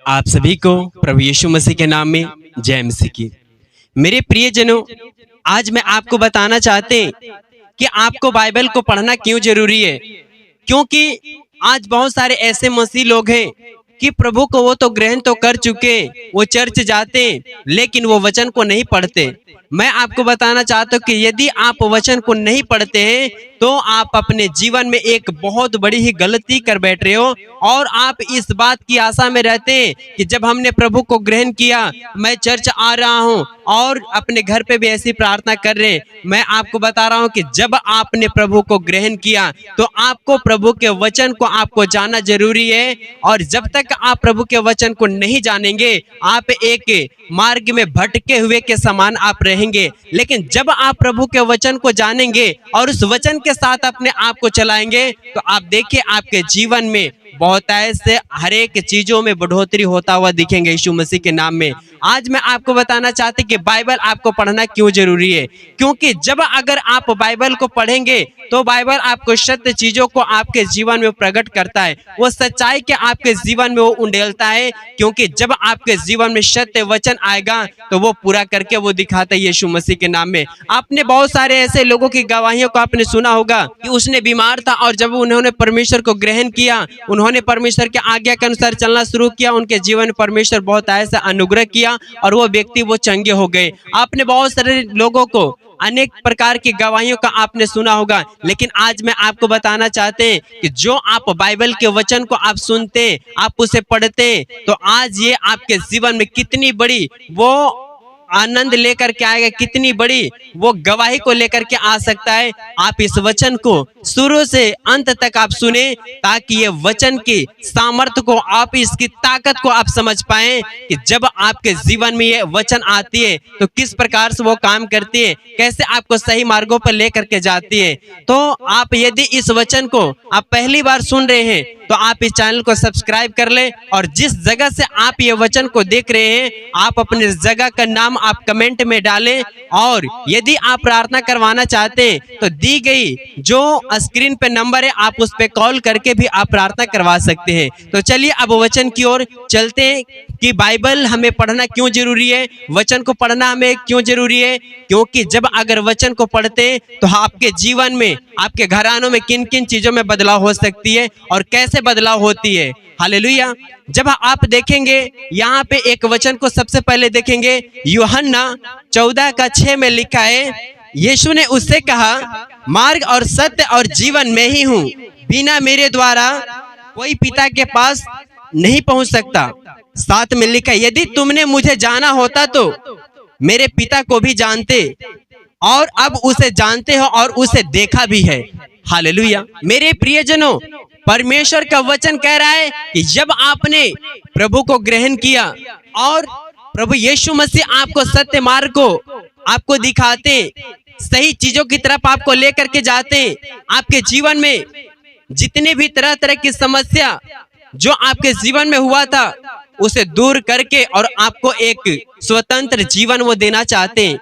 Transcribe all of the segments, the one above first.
आप सभी को प्रभु यीशु मसीह के नाम में जय मसीह की। मेरे प्रियजनों, आज मैं आपको बताना चाहते कि आपको बाइबल को पढ़ना क्यों जरूरी है। क्योंकि आज बहुत सारे ऐसे मसीह लोग हैं कि प्रभु को वो तो ग्रहण तो कर चुके, वो चर्च जाते लेकिन वो वचन को नहीं पढ़ते। मैं आपको बताना चाहता हूँ कि यदि आप वचन को नहीं पढ़ते हैं तो आप अपने जीवन में एक बहुत बड़ी ही गलती कर बैठ रहे हो, और आप इस बात की आशा में रहते हैं कि जब हमने प्रभु को ग्रहण किया, मैं चर्च आ रहा हूँ और अपने घर पे भी ऐसी प्रार्थना कर रहे हैं। मैं आपको बता रहा हूँ कि जब आपने प्रभु को ग्रहण किया तो आपको प्रभु के वचन को आपको जानना जरूरी है, और जब तक आप प्रभु के वचन को नहीं जानेंगे आप एक मार्ग में भटके हुए के समान आप रहेंगे। लेकिन जब आप प्रभु के वचन को जानेंगे और उस वचन के साथ अपने आप को चलाएंगे तो आप देखिए आपके जीवन में बहुत ऐसे हर एक चीजों में बढ़ोतरी होता हुआ दिखेंगे यीशु मसीह के नाम में। आज मैं आपको बताना चाहती कि बाइबल आपको पढ़ना क्यों जरूरी है। क्योंकि जब अगर आप बाइबल को पढ़ेंगे तो बाइबल आपको सत्य चीजों को आपके जीवन में प्रकट करता है, वो सच्चाई के आपके जीवन में वो उंडेलता है। क्योंकि जब आपके जीवन में सत्य वचन आएगा तो वो पूरा करके वो दिखाता है यीशु मसीह के नाम में। आपने बहुत सारे ऐसे लोगों की गवाहियों को आपने सुना होगा कि उसने बीमार था और जब उन्होंने परमेश्वर को ग्रहण किया, उन्होंने परमेश्वर के आज्ञा के अनुसार चलना शुरू किया, उनके जीवन में परमेश्वर बहुत ऐसा अनुग्रह किया और वो व्यक्ति वो चंगे हो गए। आपने बहुत सारे लोगों को अनेक प्रकार की गवाहियों का आपने सुना होगा, लेकिन आज मैं आपको बताना चाहते हैं कि जो आप बाइबल के वचन को आप सुनते, आप उसे पढ़ते, तो आज ये आपके जीवन में कितनी बड़ी वो आनंद लेकर के आएगा, कितनी बड़ी वो गवाही को लेकर के आ सकता है। आप इस वचन को शुरू से अंत तक आप सुने ताकि ये वचन की सामर्थ्य को, आप इसकी ताकत को आप समझ पाएं कि जब आपके जीवन में ये वचन आती है तो किस प्रकार से वो काम करती है, कैसे आपको सही मार्गों पर लेकर के जाती है। तो आप यदि इस वचन को आप पहली बार सुन रहे हैं तो आप इस चैनल को सब्सक्राइब कर लें, और जिस जगह से आप ये वचन को देख रहे हैं आप अपने जगह का नाम आप कमेंट में डालें, और यदि आप प्रार्थना करवाना चाहते हैं तो दी गई जो स्क्रीन पे नंबर है आप उस पे कॉल करके भी आप प्रार्थना करवा सकते हैं। तो चलिए अब वचन की ओर चलते हैं कि बाइबल हमें पढ़ना क्यों जरूरी है, वचन को पढ़ना हमें क्यों जरूरी है। क्योंकि जब अगर वचन को पढ़ते हैं तो आपके जीवन में, आपके घरानों में किन किन चीजों में बदलाव हो सकती है और कैसे बदलाव होती है। हालेलुया। जब आप देखेंगे यहाँ पे एक वचन को सबसे पहले देखेंगे, यूहन्ना 14:6 में लिखा है, यीशु ने उससे कहा, मार्ग और सत्य और जीवन मैं ही हूँ, बिना मेरे द्वारा कोई पिता के पास नहीं पहुंच सकता। साथ में लिखा, यदि तुमने मुझे जाना होता तो मेरे पिता को भी जानते, और अब उसे जानते हो और उसे देखा भी है। हालेलुया। मेरे प्रियजनों, परमेश्वर का वचन कह रहा है कि जब आपने प्रभु को ग्रहण किया और प्रभु यीशु मसीह आपको सत्य मार्ग को आपको दिखाते, सही चीजों की तरफ आपको लेकर के जाते, आपके जीवन में जितने भी तरह तरह की समस्या जो आपके जीवन में हुआ था उसे दूर करके और आपको एक स्वतंत्र जीवन वो देना चाहते हैं।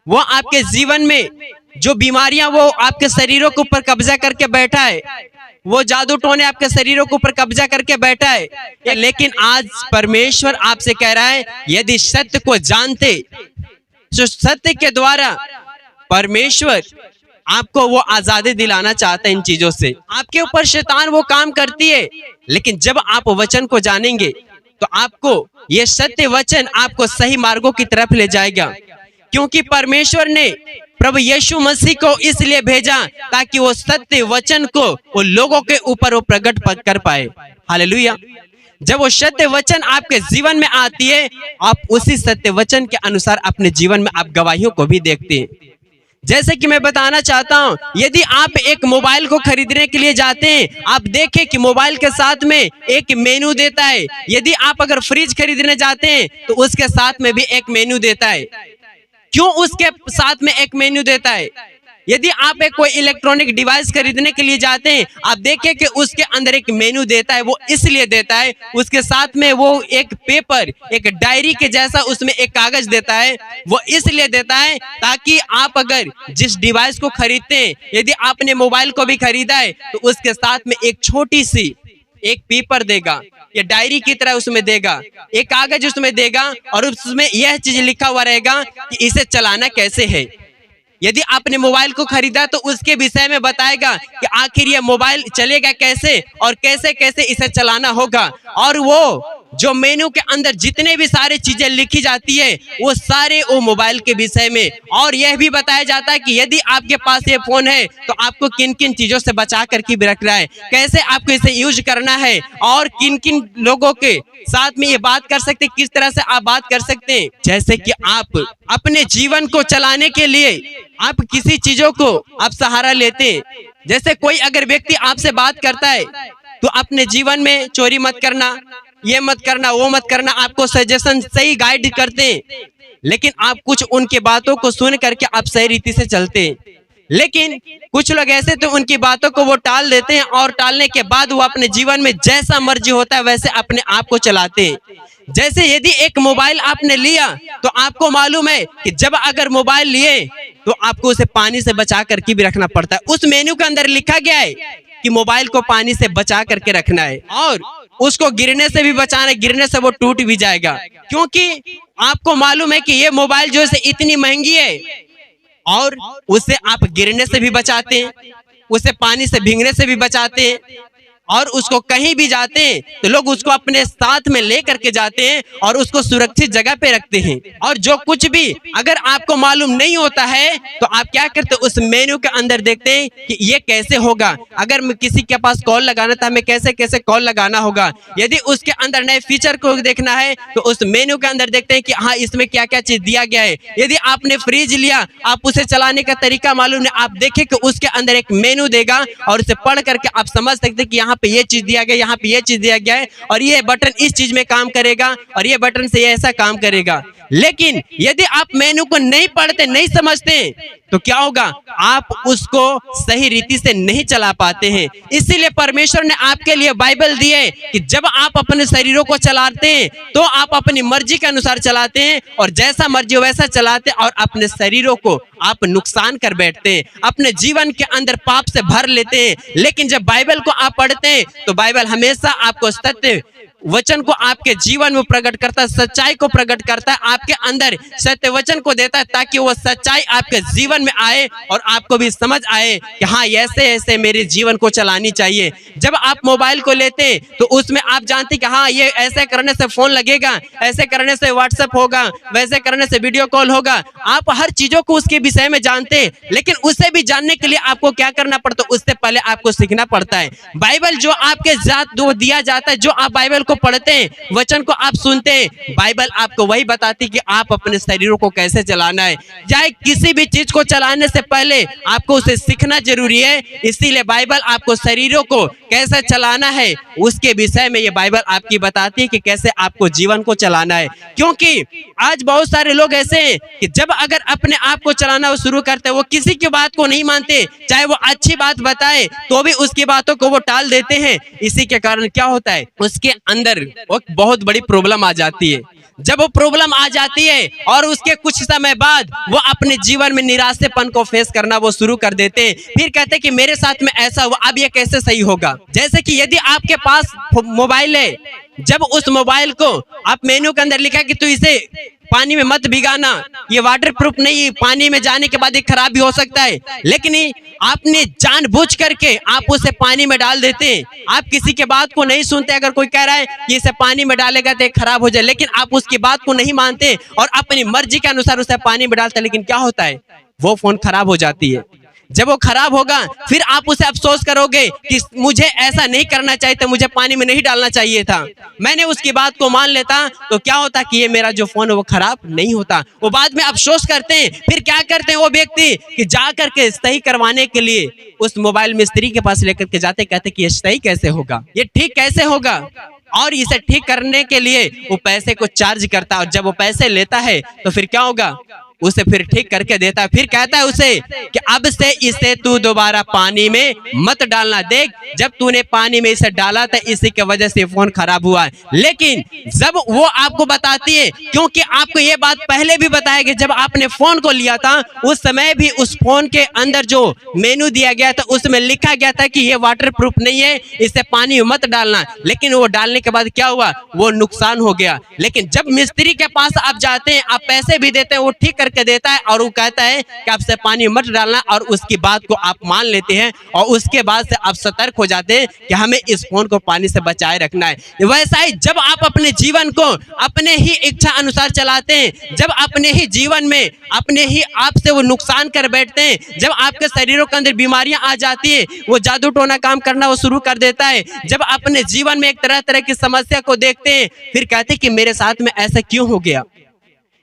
वो आपके जीवन में जो बीमारियां वो आपके शरीरों के ऊपर कब्जा करके बैठा है, वो जादू टोने आपके शरीरों के ऊपर कब्जा करके बैठा है, लेकिन आज परमेश्वर आपसे कह रहा है, यदि सत्य को जानते तो सत्य के द्वारा परमेश्वर आपको वो आजादी दिलाना चाहता है इन चीजों से। आपके ऊपर शैतान वो काम करती है, लेकिन जब आप वचन को जानेंगे तो आपको ये सत्य वचन आपको सही मार्गों की तरफ ले जाएगा। क्योंकि परमेश्वर ने प्रभु यीशु मसीह को इसलिए भेजा ताकि वो सत्य वचन को वो लोगों के ऊपर वो प्रकट कर पाए। हालेलुया। जब वो सत्य वचन आपके जीवन में आती है, आप उसी सत्य वचन के अनुसार अपने जीवन में आप गवाहियों को भी देखते हैं। जैसे कि मैं बताना चाहता हूं, यदि आप एक मोबाइल को खरीदने के लिए जाते हैं, आप देखें कि मोबाइल के साथ में एक मेनू देता है। यदि आप अगर फ्रिज खरीदने जाते हैं तो उसके साथ में भी एक मेनू देता है। क्यों उसके साथ में एक मेन्यू देता है? यदि आप एक कोई इलेक्ट्रॉनिक डिवाइस खरीदने के लिए जाते हैं, आप देखें कि उसके अंदर एक मेन्यू देता है। वो इसलिए देता है, उसके साथ में वो एक पेपर, एक डायरी के जैसा उसमें एक कागज देता है। वो इसलिए देता है ताकि आप अगर जिस डिवाइस को खरीदते हैं, यदि आपने मोबाइल को भी खरीदा है तो उसके साथ में एक छोटी सी एक पेपर देगा ये डायरी की तरह उसमें देगा, एक कागज उसमें देगा और उसमें यह चीज लिखा हुआ रहेगा कि इसे चलाना कैसे है। यदि आपने मोबाइल को खरीदा तो उसके विषय में बताएगा कि आखिर ये मोबाइल चलेगा कैसे और कैसे कैसे इसे चलाना होगा। और वो जो मेनू के अंदर जितने भी सारे चीजें लिखी जाती है वो सारे वो मोबाइल के विषय में, और यह भी बताया जाता है कि यदि आपके पास ये फोन है तो आपको किन किन चीजों से बचा करके भी रखना है, कैसे आपको इसे यूज करना है और किन किन लोगों के साथ में ये बात कर सकते हैं, किस तरह से आप बात कर सकते हैं। जैसे कि आप अपने जीवन को चलाने के लिए आप किसी चीजों को आप सहारा लेते हैं। जैसे कोई अगर व्यक्ति आपसे बात करता है तो अपने जीवन में चोरी मत करना, ये मत करना, वो मत करना, आपको सजेशन सही गाइड करते हैं, लेकिन आप कुछ उनकी बातों को सुन करके आप सही रीति से चलते हैं। लेकिन कुछ लोग ऐसे तो उनकी बातों को वो टाल देते हैं और टालने के बाद वो अपने जीवन में जैसा मर्जी होता है वैसे अपने आप को चलाते हैं। जैसे यदि एक मोबाइल आपने लिया तो आपको मालूम है कि जब अगर मोबाइल लिए तो आपको उसे पानी से बचा करके भी रखना पड़ता है। उस मेन्यू के अंदर लिखा गया है कि मोबाइल को पानी से बचा करके रखना है और उसको गिरने से भी बचाना है, गिरने से वो टूट भी जाएगा। क्योंकि आपको मालूम है कि ये मोबाइल जो है इतनी महंगी है और उसे आप गिरने से भी बचाते हैं, उसे पानी से भीगने से भी बचाते हैं, और उसको कहीं भी जाते हैं तो लोग उसको अपने साथ में ले करके जाते हैं और उसको सुरक्षित जगह पे रखते हैं। और जो कुछ भी अगर आपको मालूम नहीं होता है तो आप क्या करते हैं, उस मेन्यू के अंदर देखते हैं कि ये कैसे होगा, अगर मैं किसी के पास कॉल लगाना था हमें कैसे कैसे कॉल लगाना होगा। यदि उसके अंदर नए फीचर को देखना है तो उस मेन्यू के अंदर देखते हैं कि हाँ इसमें क्या क्या चीज दिया गया है। यदि आपने फ्रिज लिया, आप उसे चलाने का तरीका मालूम नहीं, आप देखें कि उसके अंदर एक मेन्यू देगा और उसे पढ़ करके आप समझ सकते हैं कि यहाँ पे ये चीज दिया गया, यहाँ पे ये चीज दिया गया है और ये बटन इस चीज में काम करेगा और ये बटन से ये ऐसा काम करेगा। लेकिन यदि आप मेनू को नहीं पढ़ते, नहीं समझते तो क्या होगा, आप उसको सही रीति से नहीं चला पाते हैं। इसीलिए परमेश्वर ने आपके लिए बाइबल दी है कि जब आप अपने शरीरों को चलाते हैं तो आप अपनी मर्जी के अनुसार चलाते हैं और जैसा मर्जी वैसा चलाते हैं और अपने शरीरों को आप नुकसान कर बैठते हैं, अपने जीवन के अंदर पाप से भर लेते हैं। लेकिन जब बाइबल को आप पढ़ते हैं तो बाइबल हमेशा आपको सत्य वचन को आपके जीवन में प्रकट करता है, सच्चाई को प्रकट करता है, आपके अंदर सत्य वचन को देता है ताकि वो सच्चाई आपके जीवन में आए और आपको भी समझ आए कि हाँ ऐसे ऐसे मेरे जीवन को चलानी चाहिए। जब आप मोबाइल को लेते तो उसमें आप जानते कि हाँ ये ऐसे करने से फोन लगेगा, ऐसे करने से व्हाट्सएप होगा, वैसे करने से वीडियो कॉल होगा। आप हर चीजों को उसके विषय में जानते हैं, लेकिन उसे भी जानने के लिए आपको क्या करना पड़ता है, उससे पहले आपको सीखना पड़ता है। बाइबल जो आपके साथ दिया जाता है, जो आप बाइबल को पढ़ते हैं, वचन को आप सुनते हैं, बाइबल आपको वही बताती कि आप अपने शरीरों को कैसे चलाना है। चाहे किसी भी चीज को चलाने से पहले आपको उसे सीखना जरूरी है। इसीलिए बाइबल आपको शरीरों को कैसे चलाना है उसके विषय में ये बाइबल आपकी बताती है कि कैसे आपको जीवन को चलाना है। क्योंकि आज बहुत सारे लोग ऐसे हैं कि जब अगर अपने आप को चलाना शुरू करते हैं वो किसी की बात को नहीं मानते, चाहे वो अच्छी बात बताए तो भी उसकी बातों को वो टाल देते हैं। इसी के कारण क्या होता है, उसके अंदर एक बहुत बड़ी प्रॉब्लम आ जाती है। जब वो प्रॉब्लम आ जाती है और उसके कुछ समय बाद वो अपने जीवन में निराशेपन को फेस करना वो शुरू कर देते हैं। फिर कहते हैं कि मेरे साथ में ऐसा हुआ, अब ये कैसे सही होगा। जैसे कि यदि आपके पास मोबाइल है, जब उस मोबाइल को आप मेन्यू के अंदर लिखा कि तू इसे पानी में मत भिगाना, ये वाटर प्रूफ नहीं, पानी में जाने के बाद ये खराब भी हो सकता है, लेकिन आपने जानबूझ करके आप उसे पानी में डाल देते हैं। आप किसी के बात को नहीं सुनते, अगर कोई कह रहा है कि इसे पानी में डालेगा तो खराब हो जाए, लेकिन आप उसकी बात को नहीं मानते और अपनी मर्जी के अनुसार उसे पानी में डालते हैं। लेकिन क्या होता है, वो फोन खराब हो जाती है। जब वो खराब होगा फिर आप उसे अफसोस करोगे कि मुझे ऐसा नहीं करना चाहिए था, मुझे पानी में नहीं डालना चाहिए था, मैंने उसकी बात को मान लेता तो क्या होता कि ये मेरा जो फोन है वो खराब नहीं होता। वो बाद में अफसोस करते हैं। फिर क्या करते हैं वो व्यक्ति कि जा करके सही करवाने के लिए उस मोबाइल मिस्त्री के पास लेकर के जाते, कहते कि ये सही कैसे होगा, ये ठीक कैसे होगा, और इसे ठीक करने के लिए वो पैसे को चार्ज करता है। और जब वो पैसे लेता है तो फिर क्या होगा, उसे फिर ठीक करके देता है। फिर कहता है उसे कि अब से इसे तू दोबारा पानी में मत डालना। देख, जब तूने पानी में इसे डाला था, इसी की वजह से फोन खराब हुआ है। लेकिन जब वो आपको बताती है, क्योंकि आपको ये बात पहले भी बताया कि जब आपने फोन को लिया था उस समय भी उस फोन के अंदर जो मेनू दिया गया था उसमें लिखा गया था कि ये वाटर प्रूफ नहीं है, इसे पानी में मत डालना। लेकिन वो डालने के बाद क्या हुआ, वो नुकसान हो गया। लेकिन जब मिस्त्री के पास आप जाते हैं, आप पैसे भी देते हैं, वो ठीक करके देता है और वो कहता है कि आपसे पानी मत डालना, और उसकी बात को आप मान लेते हैं और उसके बाद से आप सतर्क हो जाते हैं कि हमें इस फोन को पानी से बचाए रखना है। वैसा ही जब आप अपने जीवन को अपने ही इच्छा अनुसार चलाते हैं, जब अपने ही जीवन में अपने ही आप से वो नुकसान कर बैठते हैं, जब आपके शरीरों के अंदर बीमारियां आ जाती है, वो जादू टोना काम करना वो शुरू कर देता है, जब अपने जीवन में एक तरह तरह की समस्या को देखते हैं, फिर कहते हैं कि मेरे साथ में ऐसा क्यों हो गया।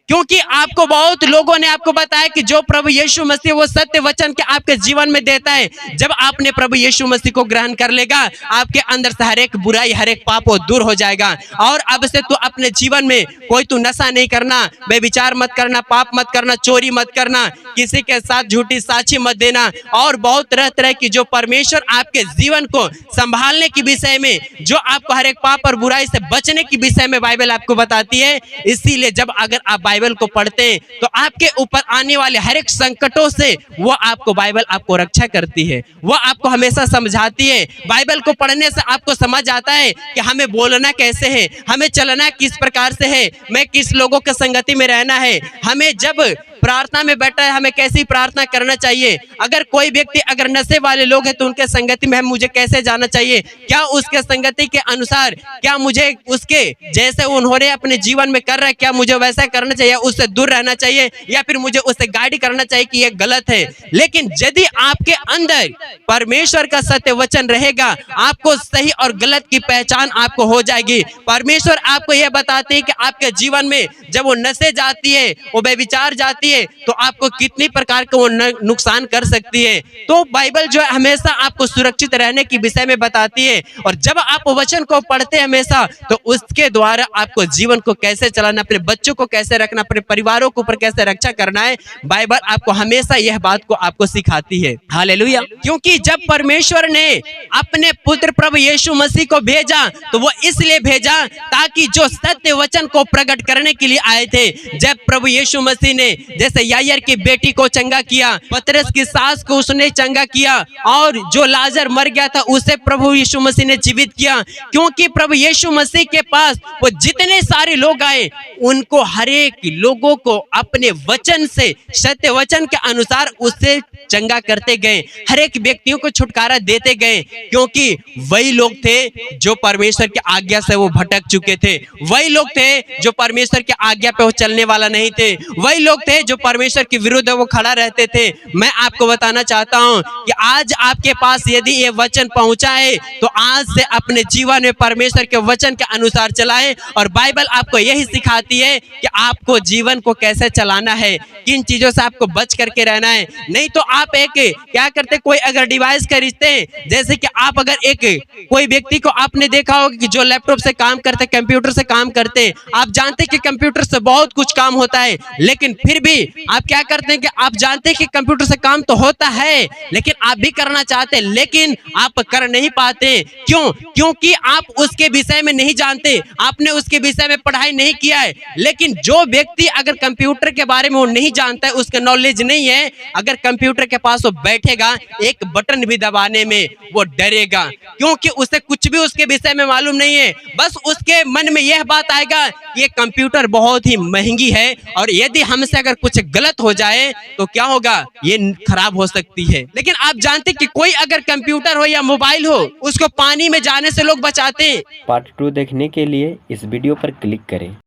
क्योंकि आपको बहुत लोगों ने आपको बताया कि जो प्रभु यीशु मसीह वो सत्य वचन के आपके जीवन में देता है, जब आपने प्रभु यीशु मसीह को ग्रहण कर लेगा, आपके अंदर से हर एक बुराई, हर एक पाप वो दूर हो जाएगा। और अब से तू अपने जीवन में कोई तू नशा नहीं करना, बेविचार मत करना, पाप मत करना, चोरी मत करना, किसी के साथ झूठी साक्षी मत देना, और बहुत तरह तरह की जो परमेश्वर आपके जीवन को संभालने के विषय में, जो आपको हर एक पाप और बुराई से बचने के विषय में बाइबल आपको बताती है। इसीलिए जब अगर आप बाइबल को पढ़ते हैं तो आपके ऊपर आने वाले हर एक संकटों से वो आपको बाइबल आपको रक्षा करती है, वो आपको हमेशा समझाती है। बाइबल को पढ़ने से आपको समझ आता है कि हमें बोलना कैसे है, हमें चलना किस प्रकार से है, मैं किस लोगों के संगति में रहना है, हमें जब प्रार्थना में बैठा है हमें कैसी प्रार्थना करना चाहिए, अगर कोई व्यक्ति अगर नशे वाले लोग हैं तो उनके संगति में मुझे कैसे जाना चाहिए, क्या उसके संगति के अनुसार क्या मुझे उसके जैसे उन्होंने अपने जीवन में कर रहा है क्या मुझे वैसा करना चाहिए, उससे दूर रहना चाहिए, या फिर मुझे उससे गाइड करना चाहिए कि ये गलत है। लेकिन यदि आपके अंदर परमेश्वर का सत्य वचन रहेगा, आपको सही और गलत की पहचान आपको हो जाएगी। परमेश्वर आपको यह बताते हैं कि आपके जीवन में जब वो नशे जाती है, वो बेविचार जाती है, तो आपको कितनी प्रकार का वो नुकसान कर सकती है। तो बाइबल जो है हमेशा आपको सुरक्षित रहने की विषय में बताती है, और जब आप वचन को पढ़ते हैं हमेशा, तो उसके द्वारा आपको जीवन को कैसे चलाना, अपने बच्चों को कैसे रखना, अपने परिवारों के ऊपर कैसे रक्षा करना है, बाइबल आपको हमेशा यह बात को आपको सिखाती है। हालेलुया। क्योंकि जब परमेश्वर ने अपने पुत्र प्रभु यीशु मसीह को भेजा, तो वो इसलिए भेजा ताकि जो सत्य वचन को प्रकट करने के लिए आए थे। जब प्रभु यीशु मसीह ने जैसे यायर की बेटी को चंगा किया, पतरस की सास को उसने चंगा किया, और जो लाजर मर गया था उसे प्रभु यीशु मसीह ने जीवित किया, क्योंकि प्रभु यीशु मसीह के पास वो जितने सारे लोग आए उनको हर एक लोगों को अपने वचन से, सत्य वचन के अनुसार उससे चंगा करते गए, हर एक व्यक्तियों को छुटकारा देते गए, क्योंकि वही लोग थे जो परमेश्वर की आज्ञा से वो भटक चुके थे, वही लोग थे जो परमेश्वर की आज्ञा पे वो चलने वाला नहीं थे, वही लोग थे जो परमेश्वर के विरुद्ध वो खड़ा रहते थे। मैं आपको बताना चाहता हूं कि आज आपके पास यदि ये वचन पहुंचा है, तो आज से अपने जीवन में परमेश्वर के वचन के अनुसार चलाएं, और बाइबल आपको यही सिखाती है कि आपको जीवन को कैसे चलाना है, किन चीजों से आपको बच करके रहना है। नहीं तो आप एक क्या करते, कोई अगर डिवाइस खरीदते हैं, जैसे कि आप अगर एक कोई व्यक्ति को आपने देखा होगा कि जो लैपटॉप से काम करते, कंप्यूटर से काम करते, आप जानते कि कंप्यूटर से बहुत कुछ काम होता है, लेकिन फिर भी आप क्या करते हैं कि आप जानते हैं कि कंप्यूटर से काम तो होता है, लेकिन आप भी करना चाहते हैं, लेकिन आप कर नहीं पाते। क्यों? क्योंकि आप उसके विषय में नहीं जानते, आपने उसके विषय में पढ़ाई नहीं किया है। लेकिन जो व्यक्ति अगर कंप्यूटर के बारे में वो नहीं जानता है, उसका नॉलेज नहीं है, अगर कंप्यूटर के पास वो बैठेगा, एक बटन भी दबाने में वो डरेगा, क्योंकि उसे कुछ भी उसके विषय में मालूम नहीं है। बस उसके मन में यह बात आएगा कि ये कंप्यूटर बहुत ही महंगी है, और यदि हमसे अगर कुछ गलत हो जाए तो क्या होगा, ये खराब हो सकती है। लेकिन आप जानते कि कोई अगर कंप्यूटर हो या मोबाइल हो, उसको पानी में जाने से लोग बचाते हैं। पार्ट 2 देखने के लिए इस वीडियो पर क्लिक करें।